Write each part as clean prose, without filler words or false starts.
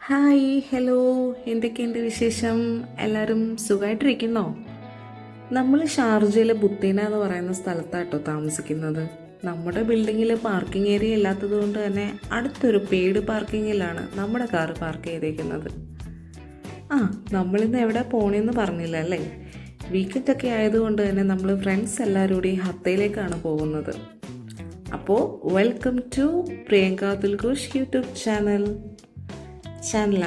Hi hello, എന്തൊക്കെയുണ്ട് വിശേഷം? എല്ലാവരും സുഖമായിട്ടിരിക്കുന്നോ? നമ്മൾ ഷാർജയിലെ ബുത്തീന എന്ന് പറയുന്ന സ്ഥലത്താട്ടോ താമസിക്കുന്നത്. നമ്മുടെ ബിൽഡിങ്ങിൽ പാർക്കിംഗ് ഏരിയ ഇല്ലാത്തത് കൊണ്ട് തന്നെ അടുത്തൊരു പെയ്ഡ് പാർക്കിങ്ങിലാണ് നമ്മുടെ കാറ് പാർക്ക് ചെയ്തേക്കുന്നത്. നമ്മളിന്ന് എവിടെ പോകണമെന്ന് പറഞ്ഞില്ല അല്ലേ? വീക്കെൻഡൊക്കെ ആയതുകൊണ്ട് തന്നെ നമ്മൾ ഫ്രണ്ട്സ് എല്ലാവരും കൂടി ഹത്തയിലേക്കാണ് പോകുന്നത്. അപ്പോൾ welcome to Priyanka Dulghosh YouTube channel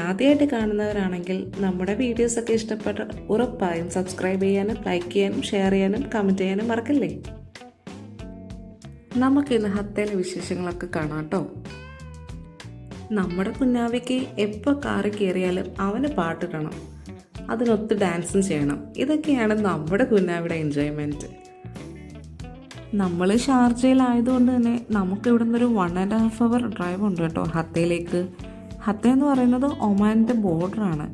ആദ്യമായിട്ട് കാണുന്നവരാണെങ്കിൽ നമ്മുടെ വീഡിയോസൊക്കെ ഇഷ്ടപ്പെട്ട ഉറപ്പായും സബ്സ്ക്രൈബ് ചെയ്യാനും ലൈക്ക് ചെയ്യാനും ഷെയർ ചെയ്യാനും കമൻറ്റ് ചെയ്യാനും മറക്കല്ലേ. നമുക്കിന്ന് ഹത്തയിലെ വിശേഷങ്ങളൊക്കെ കാണാം കേട്ടോ. നമ്മുടെ കുഞ്ഞാവയ്ക്ക് എപ്പോൾ കാറ് കയറിയാലും അവന് പാട്ടിടണം, അതിനൊത്ത് ഡാൻസും ചെയ്യണം. ഇതൊക്കെയാണ് നമ്മുടെ കുഞ്ഞാവിടെ എൻജോയ്മെൻറ്റ്. നമ്മൾ ഷാർജയിലായതുകൊണ്ട് തന്നെ നമുക്ക് ഇവിടെ നിന്നൊരു 1.5 hour ഡ്രൈവ് ഉണ്ട് കേട്ടോ ഹത്തയിലേക്ക്. ഹത്ത എന്ന് പറയുന്നത് ഒമാൻ്റെ ബോർഡറാണ്.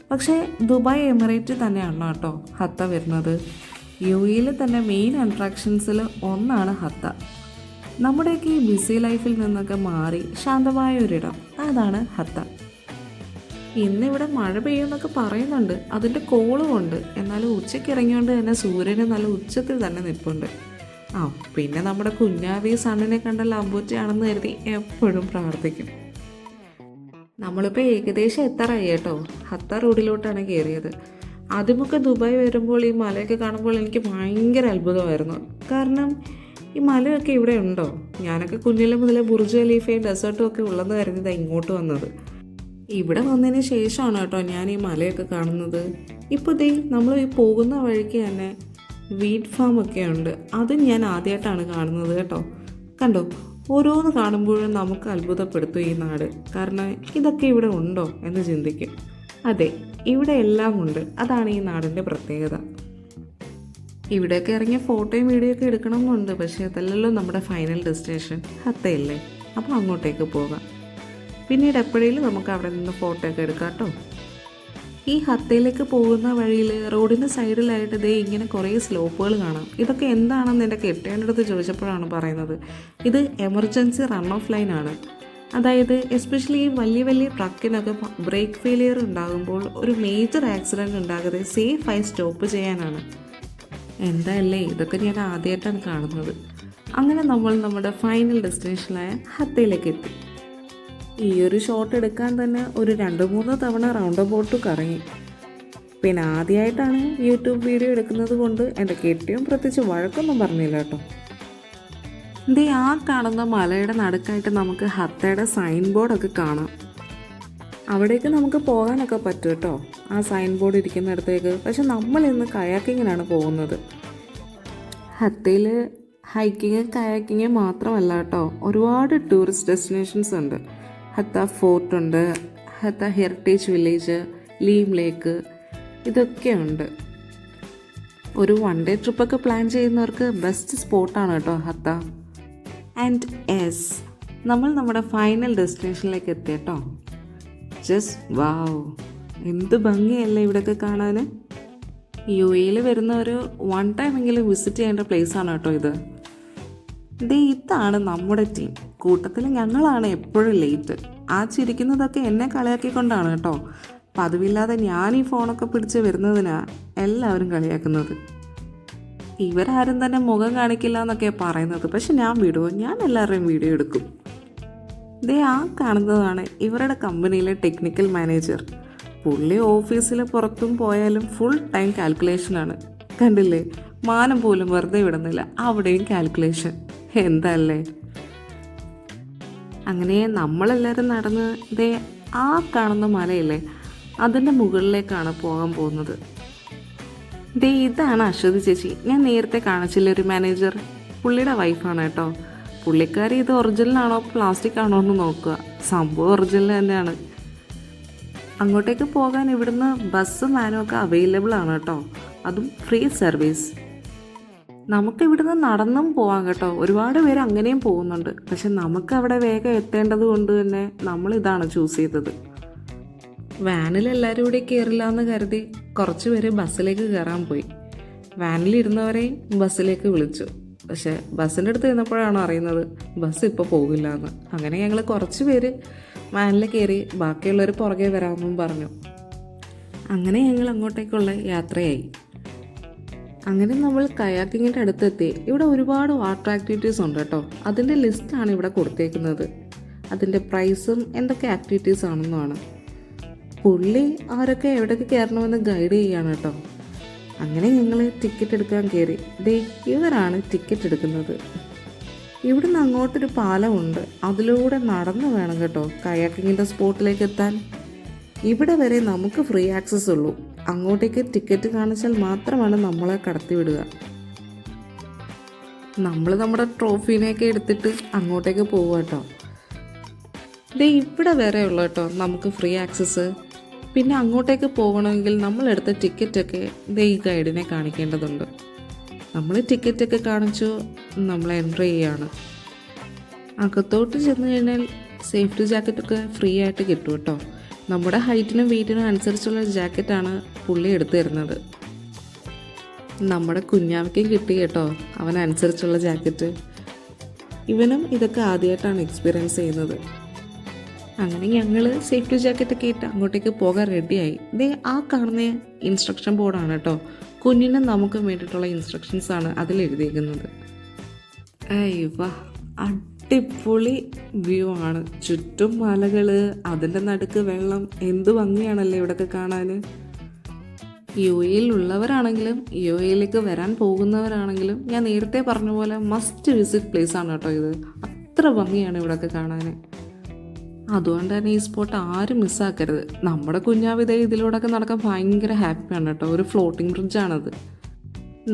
പക്ഷേ ദുബായ് എമിറേറ്റ് തന്നെയാണ് കേട്ടോ ഹത്ത വരുന്നത്. UAE തന്നെ മെയിൻ അട്രാക്ഷൻസിൽ ഒന്നാണ് ഹത്ത. നമ്മുടെയൊക്കെ ഈ ബിസി ലൈഫിൽ നിന്നൊക്കെ മാറി ശാന്തമായ ഒരിടം, അതാണ് ഹത്ത. ഇന്നിവിടെ മഴ പെയ്യുമെന്നൊക്കെ പറയുന്നുണ്ട്, അതിൻ്റെ കോളുമുണ്ട്. എന്നാലും ഉച്ചയ്ക്ക് ഇറങ്ങിയോണ്ട് തന്നെ സൂര്യന് നല്ല ഉച്ചത്തിൽ തന്നെ നിൽപ്പുണ്ട്. പിന്നെ നമ്മുടെ കുഞ്ഞാവി സണ്ണിനെ കണ്ട ലംബൂറ്റയാണെന്ന് കരുതി എപ്പോഴും പ്രാർത്ഥിക്കും. നമ്മളിപ്പോൾ ഏകദേശം എത്താറായി കേട്ടോ. ഹത്ത റോഡിലോട്ടാണ് കയറിയത്. ആദ്യമൊക്കെ ദുബായ് വരുമ്പോൾ ഈ മലയൊക്കെ കാണുമ്പോൾ എനിക്ക് ഭയങ്കര അത്ഭുതമായിരുന്നു. കാരണം ഈ മലയൊക്കെ ഇവിടെ ഉണ്ടോ? ഞാനൊക്കെ കുഞ്ഞിലെ മുതലേ ബുർജ് ഖലീഫയും ഡെസേർട്ടും ഒക്കെ ഉള്ളതെന്ന് കരുതിയതാണ് ഇങ്ങോട്ട് വന്നത്. ഇവിടെ വന്നതിന് ശേഷമാണ് കേട്ടോ ഞാൻ ഈ മലയൊക്കെ കാണുന്നത്. ഇപ്പോൾ നമ്മൾ ഈ പോകുന്ന വഴിക്ക് തന്നെ വീറ്റ് ഫാം ഒക്കെ ഉണ്ട്. അതും ഞാൻ ആദ്യമായിട്ടാണ് കാണുന്നത് കേട്ടോ. കണ്ടോ, ഓരോന്ന് കാണുമ്പോഴും നമുക്ക് അത്ഭുതപ്പെടുത്തും ഈ നാട്. കാരണം ഇതൊക്കെ ഇവിടെ ഉണ്ടോ എന്ന് ചിന്തിക്കും. അതെ, ഇവിടെ എല്ലാം ഉണ്ട്. അതാണ് ഈ നാടിൻ്റെ പ്രത്യേകത. ഇവിടെയൊക്കെ ഇറങ്ങിയ ഫോട്ടോയും വീഡിയോ ഒക്കെ എടുക്കണമെന്നുണ്ട്. പക്ഷേ അതല്ലല്ലോ നമ്മുടെ ഫൈനൽ ഡെസ്റ്റിനേഷൻ, ഹത്തയല്ലേ. അപ്പോൾ അങ്ങോട്ടേക്ക് പോകാം. പിന്നീട് എപ്പോഴേലും നമുക്ക് അവിടെ നിന്ന് ഫോട്ടോ ഒക്കെ എടുക്കാം കേട്ടോ. ഈ ഹത്തയിലേക്ക് പോകുന്ന വഴിയിൽ റോഡിൻ്റെ സൈഡിലായിട്ട് ഇങ്ങനെ കുറേ സ്ലോപ്പുകൾ കാണാം. ഇതൊക്കെ എന്താണെന്ന് എൻ്റെ കെട്ടേൻ്റെ അടുത്ത് ചോദിച്ചപ്പോഴാണ് പറയുന്നത്, ഇത് എമർജൻസി റൺ ഓഫ് ലൈനാണ്. അതായത് എസ്പെഷ്യലി ഈ വലിയ വലിയ ട്രക്കിനൊക്കെ ബ്രേക്ക് ഫെയിലിയർ ഉണ്ടാകുമ്പോൾ ഒരു മേജർ ആക്സിഡൻറ്റ് ഉണ്ടാകാതെ സേഫായി സ്റ്റോപ്പ് ചെയ്യാനാണ്. എന്തായല്ലേ, ഇതൊക്കെ ഞാൻ ആദ്യമായിട്ടാണ് കാണുന്നത്. അങ്ങനെ നമ്മൾ നമ്മുടെ ഫൈനൽ ഡെസ്റ്റിനേഷനായ ഹത്തയിലേക്ക് എത്തി. ഈ ഒരു ഷോട്ട് എടുക്കാൻ തന്നെ ഒരു 2-3 തവണ റൗണ്ട് അബൌട്ട് കറങ്ങി. പിന്നെ ആദ്യമായിട്ടാണ് യൂട്യൂബ് വീഡിയോ എടുക്കുന്നത് കൊണ്ട് എൻ്റെ കെട്ടിയും പ്രത്യേകിച്ച് വഴക്കൊന്നും പറഞ്ഞില്ല കേട്ടോ. ആ കാണുന്ന മലയുടെ നടുക്കായിട്ട് നമുക്ക് ഹത്തയുടെ സൈൻ ബോർഡൊക്കെ കാണാം. അവിടേക്ക് നമുക്ക് പോകാനൊക്കെ പറ്റും കേട്ടോ, ആ സൈൻ ബോർഡ് ഇരിക്കുന്നിടത്തേക്ക്. പക്ഷെ നമ്മൾ ഇന്ന് കയാക്കിങ്ങിനാണ് പോകുന്നത്. ഹത്തയിൽ ഹൈക്കിങ് കയാക്കിങ് മാത്രമല്ല കേട്ടോ, ഒരുപാട് ടൂറിസ്റ്റ് ഡെസ്റ്റിനേഷൻസ് ഉണ്ട്. ഹത്ത ഫോർട്ട് ഉണ്ട്, ഹത്ത ഹെറിറ്റേജ് വില്ലേജ്, ലീം ലേക്ക്, ഇതൊക്കെ ഉണ്ട്. ഒരു 1 day ട്രിപ്പൊക്കെ പ്ലാൻ ചെയ്യുന്നവർക്ക് ബെസ്റ്റ് സ്പോട്ടാണ് കേട്ടോ ഹത്ത. ആൻഡ് യെസ്, നമ്മൾ നമ്മുടെ ഫൈനൽ ഡെസ്റ്റിനേഷനിലേക്ക് എത്തിയട്ടോ. ജസ്റ്റ് വാവ്, എന്ത് ഭംഗിയല്ലേ ഇവിടെയൊക്കെ കാണാൻ. UAE വരുന്ന ഒരു 1 time എങ്കിലും വിസിറ്റ് ചെയ്യേണ്ട പ്ലേസാണ് കേട്ടോ ഇത്. ഇതാണ് നമ്മുടെ ടീം. കൂട്ടത്തിൽ ഞങ്ങളാണ് എപ്പോഴും ലേറ്റ്. ആ ചിരിക്കുന്നതൊക്കെ എന്നെ കളിയാക്കിക്കൊണ്ടാണ് കേട്ടോ. പതിവില്ലാതെ ഞാൻ ഈ ഫോണൊക്കെ പിടിച്ച് വരുന്നതിനാ എല്ലാവരും കളിയാക്കുന്നത്. ഇവരാരും തന്നെ മുഖം കാണിക്കില്ല എന്നൊക്കെയാണ് പറയുന്നത്. പക്ഷെ ഞാൻ വിടുമോ? ഞാൻ എല്ലാവരുടെയും വീഡിയോ എടുക്കും. ആ കാണുന്നതാണ് ഇവരുടെ കമ്പനിയിലെ ടെക്നിക്കൽ മാനേജർ. പുള്ളി ഓഫീസിൽ പുറത്തും പോയാലും ഫുൾ ടൈം കാൽക്കുലേഷനാണ്. കണ്ടില്ലേ, മാനം പോലും വെറുതെ വിടുന്നില്ല, അവിടെയും കാൽക്കുലേഷൻ. എന്തല്ലേ. അങ്ങനെ നമ്മളെല്ലാവരും നടന്ന് ആ കാണുന്ന മലയില്ലേ, അതിൻ്റെ മുകളിലേക്കാണ് പോകാൻ പോകുന്നത്. ഇതാണ് അശ്വതി ചേച്ചി, ഞാൻ നേരത്തെ കാണിച്ചില്ല ഒരു മാനേജർ. പുള്ളിയുടെ വൈഫാണ് കേട്ടോ. പുള്ളിക്കാരി ഇത് ഒറിജിനലാണോ പ്ലാസ്റ്റിക് ആണോ എന്ന് നോക്കുക. സംഭവം ഒറിജിനൽ തന്നെയാണ്. അങ്ങോട്ടേക്ക് പോകാൻ ഇവിടുന്ന് ബസ്സും വാനും ഒക്കെ അവൈലബിൾ ആണ് കേട്ടോ. അതും ഫ്രീ സർവീസ്. നമുക്ക് ഇവിടുന്ന് നടന്നും പോവാം കേട്ടോ. ഒരുപാട് പേര് അങ്ങനെയും പോകുന്നുണ്ട്. പക്ഷെ നമുക്ക് അവിടെ വേഗം എത്തേണ്ടത് കൊണ്ട് തന്നെ നമ്മളിതാണ് ചൂസ് ചെയ്തത്. വാനിൽ എല്ലാവരും കൂടി കയറില്ല എന്ന് കരുതി കുറച്ച് പേര് ബസ്സിലേക്ക് കയറാൻ പോയി. വാനിലിരുന്നവരെയും ബസ്സിലേക്ക് വിളിച്ചു. പക്ഷെ ബസ്സിൻ്റെ അടുത്ത് ചെന്നപ്പോഴാണ് അറിയുന്നത് ബസ് ഇപ്പോൾ പോകില്ല എന്ന്. അങ്ങനെ ഞങ്ങൾ കുറച്ച് പേര് വാനിൽ കയറി ബാക്കിയുള്ളവർ പുറകെ വരാമെന്നും പറഞ്ഞു. അങ്ങനെ ഞങ്ങൾ അങ്ങോട്ടേക്കുള്ള യാത്രയായി. അങ്ങനെ നമ്മൾ കയാക്കിങ്ങിൻ്റെ അടുത്തെത്തി. ഇവിടെ ഒരുപാട് വാട്ടർ ആക്ടിവിറ്റീസ് ഉണ്ട് കേട്ടോ. അതിൻ്റെ ലിസ്റ്റാണ് ഇവിടെ കൊടുത്തേക്കുന്നത്. അതിൻ്റെ പ്രൈസും എന്തൊക്കെ ആക്ടിവിറ്റീസ് ആണെന്നുമാണ്. പുള്ളി ആരൊക്കെ എവിടെയൊക്കെ കയറണമെന്ന് ഗൈഡ് ചെയ്യുകയാണ് കേട്ടോ. അങ്ങനെ ഞങ്ങൾ ടിക്കറ്റ് എടുക്കാൻ കയറി. ഇവരാണ് ടിക്കറ്റ് എടുക്കുന്നത്. ഇവിടുന്ന് അങ്ങോട്ടൊരു പാലമുണ്ട്. അതിലൂടെ നടന്നു വേണം കേട്ടോ കയാക്കിങ്ങിൻ്റെ സ്പോട്ടിലേക്ക് എത്താൻ. ഇവിടെ വരെ നമുക്ക് ഫ്രീ ആക്സസ് ഉള്ളൂ. അങ്ങോട്ടേക്ക് ടിക്കറ്റ് കാണിച്ചാൽ മാത്രമാണ് നമ്മളെ കടത്തിവിടുക. നമ്മൾ നമ്മുടെ ട്രോഫീനെയൊക്കെ എടുത്തിട്ട് അങ്ങോട്ടേക്ക് പോവുക കേട്ടോ. ഇവിടെ വരെ ഉള്ളു കേട്ടോ നമുക്ക് ഫ്രീ ആക്സസ്. പിന്നെ അങ്ങോട്ടേക്ക് പോകണമെങ്കിൽ നമ്മളെടുത്ത ടിക്കറ്റൊക്കെ ഈ ഗൈഡിനെ കാണിക്കേണ്ടതുണ്ട്. നമ്മൾ ടിക്കറ്റൊക്കെ കാണിച്ചു നമ്മൾ എൻട്രി ചെയ്യാണ്. അകത്തോട്ട് ചെന്ന് കഴിഞ്ഞാൽ സേഫ്റ്റി ജാക്കറ്റൊക്കെ ഫ്രീ ആയിട്ട് കിട്ടും കേട്ടോ. നമ്മുടെ ഹൈറ്റിനും വെയിറ്റിനും അനുസരിച്ചുള്ള ജാക്കറ്റാണ് പുള്ളി എടുത്തു തരുന്നത്. നമ്മുടെ കുഞ്ഞാവയ്ക്കും കിട്ടി കേട്ടോ അവനനുസരിച്ചുള്ള ജാക്കറ്റ്. ഇവനും ഇതൊക്കെ ആദ്യമായിട്ടാണ് എക്സ്പീരിയൻസ് ചെയ്യുന്നത്. അങ്ങനെ ഞങ്ങൾ സേഫ്റ്റി ജാക്കറ്റൊക്കെ ഇട്ട് അങ്ങോട്ടേക്ക് പോകാൻ റെഡിയായി. ആ കാണുന്ന ഇൻസ്ട്രക്ഷൻ ബോർഡാണ് കേട്ടോ. കുഞ്ഞിനും നമുക്ക് വേണ്ടിയിട്ടുള്ള ഇൻസ്ട്രക്ഷൻസാണ് അതിലെഴുതിയിരിക്കുന്നത്. വാ, അടിപൊളി വ്യൂ ആണ്. ചുറ്റും മലകൾ, അതിൻ്റെ നടുക്ക് വെള്ളം. എന്ത് ഭംഗിയാണല്ലേ ഇവിടെയൊക്കെ കാണാൻ. UAE-യിലുള്ളവരാണെങ്കിലും UAE-യിലേക്ക് വരാൻ പോകുന്നവരാണെങ്കിലും ഞാൻ നേരത്തെ പറഞ്ഞ പോലെ മസ്റ്റ് വിസിറ്റ് പ്ലേസ് ആണ് കേട്ടോ ഇത്. അത്ര ഭംഗിയാണ് ഇവിടെയൊക്കെ കാണാൻ. അതുകൊണ്ട് തന്നെ ഈ സ്പോട്ട് ആരും മിസ്സാക്കരുത്. നമ്മുടെ കുഞ്ഞാവിതേ ഇതിലൂടെയൊക്കെ നടക്കാൻ ഭയങ്കര ഹാപ്പിയാണ് കേട്ടോ. ഒരു ഫ്ലോട്ടിംഗ് ബ്രിഡ്ജാണത്.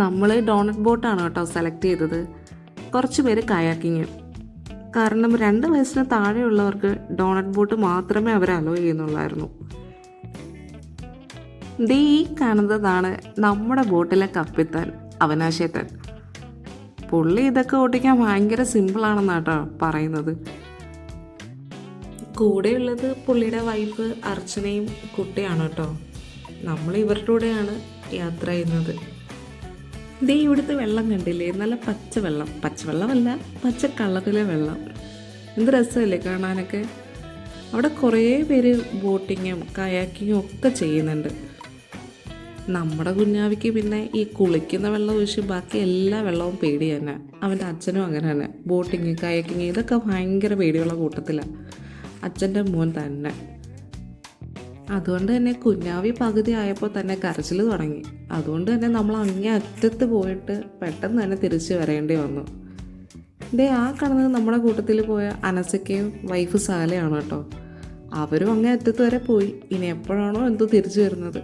നമ്മൾ ഡോണറ്റ് ബോട്ടാണ് കേട്ടോ സെലക്ട് ചെയ്തത്. കുറച്ച് പേര് കയാക്കിങ്. കാരണം 2 വയസ്സിന് താഴെയുള്ളവർക്ക് ഡോണറ്റ് ബോട്ട് മാത്രമേ അവർ അലോ ചെയ്യുന്നുള്ളായിരുന്നു. ഈ കാണുന്നതാണ് നമ്മുടെ ബോട്ടിലെ കപ്പിത്താൻ അവനാശേത്തൻ. പുള്ളി ഇതൊക്കെ ഓടിക്കാൻ ഭയങ്കര സിമ്പിളാണെന്നാട്ടോ പറയുന്നത്. കൂടെയുള്ളത് പുള്ളിയുടെ വൈഫ് അർച്ചനയും കുട്ടിയാണ് കേട്ടോ. നമ്മൾ ഇവരുടെ കൂടെയാണ് യാത്ര ചെയ്യുന്നത്. ഇവിടുത്തെ വെള്ളം കണ്ടില്ലേ, നല്ല പച്ചവെള്ളം. പച്ചവെള്ളമല്ല, പച്ച കളറിലെ വെള്ളം. എന്ത് രസമല്ലേ കാണാനൊക്കെ. അവിടെ കുറേ പേര് ബോട്ടിങ്ങും കയാക്കിങ്ങും ഒക്കെ ചെയ്യുന്നുണ്ട്. നമ്മുടെ കുഞ്ഞാവിക്ക് പിന്നെ ഈ കുളിക്കുന്ന വെള്ളം ഒഴിച്ച് ബാക്കി എല്ലാ വെള്ളവും പേടി തന്നെ. അവൻ്റെ അച്ഛനും അങ്ങനെ തന്നെ. ബോട്ടിങ് കയാക്കിങ് ഇതൊക്കെ ഭയങ്കര പേടിയുള്ള കൂട്ടത്തിലാണ് അച്ഛൻ്റെ മോൻ തന്നെ. അതുകൊണ്ട് തന്നെ കുഞ്ഞാവി പകുതി ആയപ്പോൾ തന്നെ കരച്ചിൽ തുടങ്ങി. അതുകൊണ്ട് തന്നെ നമ്മൾ അങ്ങേ അറ്റത്ത് പോയിട്ട് പെട്ടെന്ന് തന്നെ തിരിച്ച് വരേണ്ടി വന്നു. ആ കാണുന്നത് നമ്മുടെ കൂട്ടത്തിൽ പോയ അനസയ്ക്കയും വൈഫ് സാലയാണ് കേട്ടോ. അവരും അങ്ങേ അറ്റത്ത് വരെ പോയി. ഇനി എപ്പോഴാണോ എന്തോ തിരിച്ചു വരുന്നത്.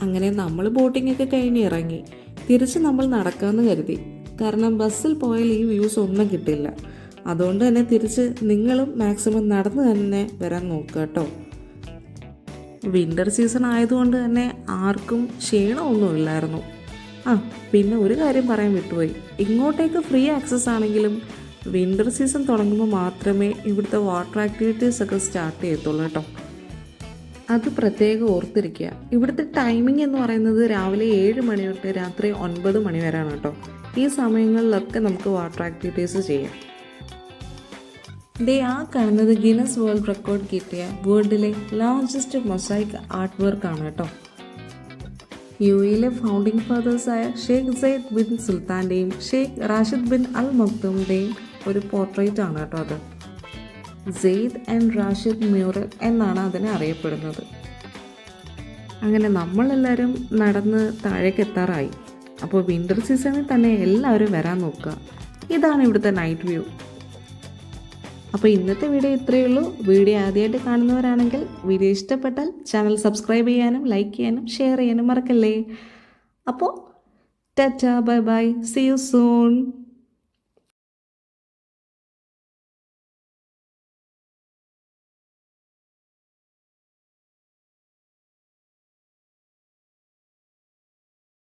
അങ്ങനെ നമ്മൾ ബോട്ടിങ്ങൊക്കെ കഴിഞ്ഞ് ഇറങ്ങി. തിരിച്ച് നമ്മൾ നടക്കാമെന്ന് കരുതി. കാരണം ബസ്സിൽ പോയാൽ ഈ വ്യൂസ് ഒന്നും കിട്ടില്ല. അതുകൊണ്ട് തന്നെ തിരിച്ച് നിങ്ങളും മാക്സിമം നടന്ന് തന്നെ വരാൻ നോക്കുക കേട്ടോ. വിൻ്റർ സീസൺ ആയതുകൊണ്ട് തന്നെ ആർക്കും ക്ഷീണമൊന്നുമില്ലായിരുന്നു. പിന്നെ ഒരു കാര്യം പറയാൻ വിട്ടുപോയി. ഇങ്ങോട്ടേക്ക് ഫ്രീ ആക്സസ് ആണെങ്കിലും വിൻ്റർ സീസൺ തുടങ്ങുമ്പോൾ മാത്രമേ ഇവിടുത്തെ വാട്ടർ ആക്ടിവിറ്റീസൊക്കെ സ്റ്റാർട്ട് ചെയ്യത്തുള്ളൂ കേട്ടോ. അത് പ്രത്യേകം ഓർത്തിരിക്കുക. ഇവിടുത്തെ ടൈമിംഗ് എന്ന് പറയുന്നത് രാവിലെ 7 മണി തൊട്ട് രാത്രി 9 മണി വരെയാണ് കേട്ടോ. ഈ സമയങ്ങളിലൊക്കെ നമുക്ക് വാട്ടർ ആക്ടിവിറ്റീസ് ചെയ്യാം. ആ കാണുന്നത് ഗിന്നസ് വേൾഡ് റെക്കോർഡ് കിട്ടിയ വേൾഡിലെ ലാർജസ്റ്റ് മൊസൈക്ക് ആർട്ട് വർക്കാണ് കേട്ടോ. UAE-യിലെ ഫൗണ്ടിങ് ഫാദേഴ്സായ ഷെയ്ഖ് സെയ്ദ് ബിൻ സുൽത്താൻ്റെയും ഷെയ്ഖ് റാഷിദ് ബിൻ അൽ മക്തൂമിൻ്റെയും ഒരു പോർട്രേറ്റ് ആണ് കേട്ടോ അത്. സെയ്ദ് ആൻഡ് റാഷിദ് മ്യൂറൽ എന്നാണ് അതിനെ അറിയപ്പെടുന്നത്. അങ്ങനെ നമ്മളെല്ലാവരും നടന്ന് താഴേക്ക് എത്താറായി. അപ്പോൾ വിൻ്റർ സീസണിൽ തന്നെ എല്ലാവരും വരാൻ നോക്കുക. ഇതാണ് ഇവിടുത്തെ നൈറ്റ് വ്യൂ. അപ്പോൾ ഇന്നത്തെ വീഡിയോ ഇത്രയേ ഉള്ളൂ. വീഡിയോ ആദ്യമായിട്ട് കാണുന്നവരാണെങ്കിൽ വീഡിയോ ഇഷ്ടപ്പെട്ടാൽ ചാനൽ സബ്സ്ക്രൈബ് ചെയ്യാനും ലൈക്ക് ചെയ്യാനും ഷെയർ ചെയ്യാനും മറക്കല്ലേ. അപ്പോൾ tata, bye bye, see you soon.